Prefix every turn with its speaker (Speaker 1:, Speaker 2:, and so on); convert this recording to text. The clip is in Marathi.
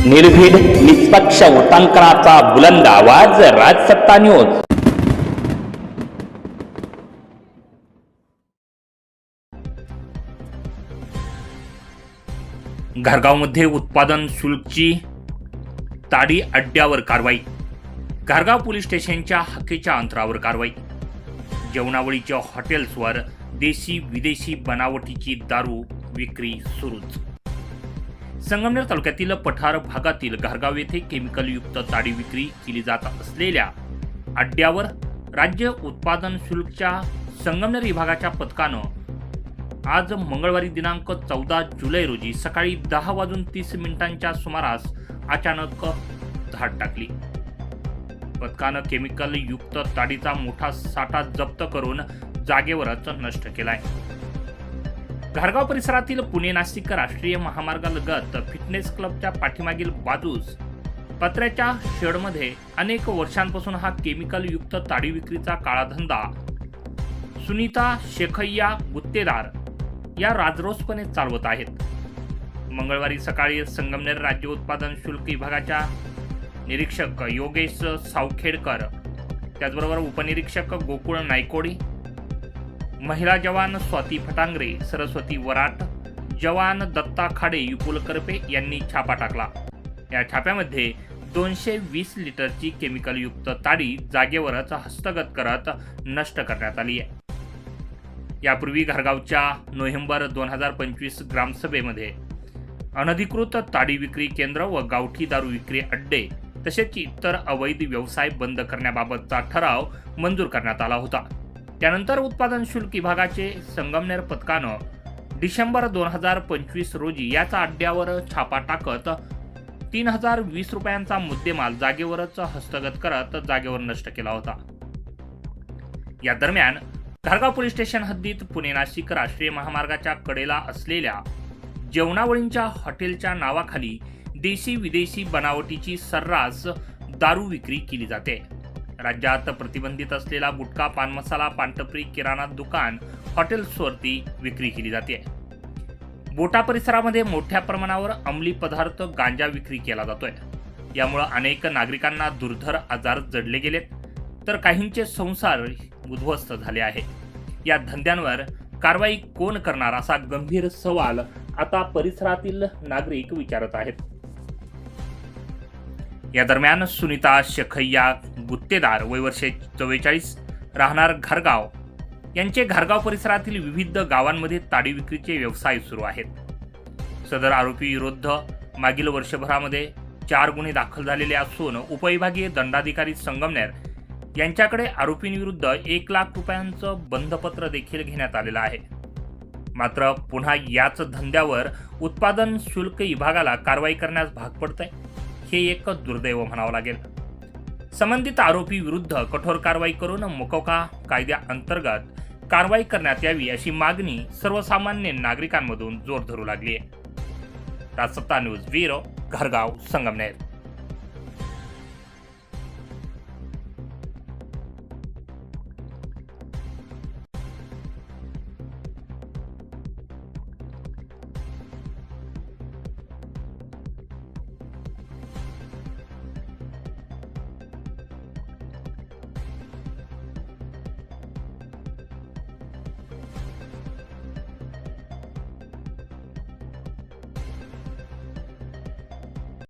Speaker 1: निर्भीड निष्पक्ष वृत्तांकनाचा बुलंद आवाज, राजसत्ता न्यूज। घारगावमध्ये उत्पादन शुल्कची ताडी अड्ड्यावर कारवाई। घारगाव पोलीस स्टेशनच्या हक्कीच्या अंतरावर कारवाई। जेवणावळीच्या हॉटेल्सवर देशी विदेशी बनावटीची दारू विक्री सुरूच। संगमनेर तालुक्यातील पठार भागातील घारगाव येथे केमिकलयुक्त ताडी विक्री केली जात असलेल्या अड्ड्यावर राज्य उत्पादन शुल्कच्या संगमनेर विभागाच्या पथकानं आज मंगळवारी दिनांक 14 जुलै रोजी सकाळी 10:30 सुमारास अचानक धाड टाकली। पथकानं केमिकल युक्त ताडीचा मोठा साठा जप्त करून जागेवरच नष्ट केलाय। घारगाव परिसरातील पुणे नाशिक राष्ट्रीय महामार्गालगत फिटनेस क्लबच्या पाठीमागील बाजूस पत्र्याच्या शेडमध्ये अनेक वर्षांपासून हा केमिकल युक्त ताडी विक्रीचा काळा धंदा सुनीता शेखय्या गुत्तेदार या राजरोसपणे चालवत आहेत। मंगळवारी सकाळी संगमनेर राज्य उत्पादन शुल्क विभागाच्या निरीक्षक योगेश सावखेडकर, त्याचबरोबर उपनिरीक्षक गोकुळ नायकोडी, महिला जवान स्वाती फटांगरे, सरस्वती वराट, जवान दत्ता खाडे, युपुल करपे यांनी छापा टाकला। या छाप्यामध्ये 220 लिटरची केमिकलयुक्त ताडी जागेवरच हस्तगत करत नष्ट करण्यात आली आहे। यापूर्वी घारगावच्या नोव्हेंबर 2025 ग्रामसभेमध्ये अनधिकृत ताडी विक्री केंद्र व गावठी दारू विक्री अड्डे तसेच इतर अवैध व्यवसाय बंद करण्याबाबतचा ठराव मंजूर करण्यात आला होता। त्यानंतर उत्पादन शुल्क विभागाचे संगमनेर पथकानं डिसेंबर 2025 रोजी याचा अड्ड्यावर छापा टाकत 3020 रुपयांचा मुद्देमाल जागेवरच हस्तगत करत जागेवर नष्ट केला होता। या दरम्यान घारगाव पोलीस स्टेशन हद्दीत पुणे नाशिक राष्ट्रीय महामार्गाच्या कडेला असलेल्या जेवणावळींच्या हॉटेलच्या नावाखाली देशी विदेशी बनावटीची सर्रास दारू विक्री केली जाते। राज्यात प्रतिबंधित असलेला गुटखा, पान मसाला, पानटपरी, किराणा दुकान, हॉटेल्सवरती विक्री केली जाते। बोटा परिसरामध्ये मोठ्या प्रमाणावर अंमली पदार्थ गांजा विक्री केला जातोय। यामुळे अनेक नागरिकांना दुर्धर आजार जडले गेलेत, तर काहींचे संसार उद्ध्वस्त झाले आहे। या धंद्यांवर कारवाई कोण करणार असा गंभीर सवाल आता परिसरातील नागरिक विचारत आहेत। या दरम्यान सुनीता शेखय्या गुत्तेदार, वय वर्षे 44, राहणार घारगाव, यांचे घारगाव परिसरातील विविध गावांमध्ये ताडी विक्रीचे व्यवसाय सुरू आहेत। सदर आरोपी विरुद्ध मागील वर्षभरामध्ये 4 गुन्हे दाखल झालेले असून उपविभागीय दंडाधिकारी संगमनेर यांच्याकडे आरोपींविरुद्ध 1 लाख रुपयांचं बंधपत्र देखील घेण्यात आलेलं आहे। मात्र पुन्हा याच धंद्यावर उत्पादन शुल्क विभागाला कारवाई करण्यास भाग पडतंय, हे एक दुर्दैव म्हणावं लागेल। संबंधित आरोपी विरुद्ध कठोर कारवाई करून मोकोका कायद्याअंतर्गत कारवाई करण्यात यावी अशी मागणी सर्वसामान्य नागरिकांमधून जोर धरू लागली आहे। राजसत्ता न्यूज ब्युरो, घारगाव, संगमनेर।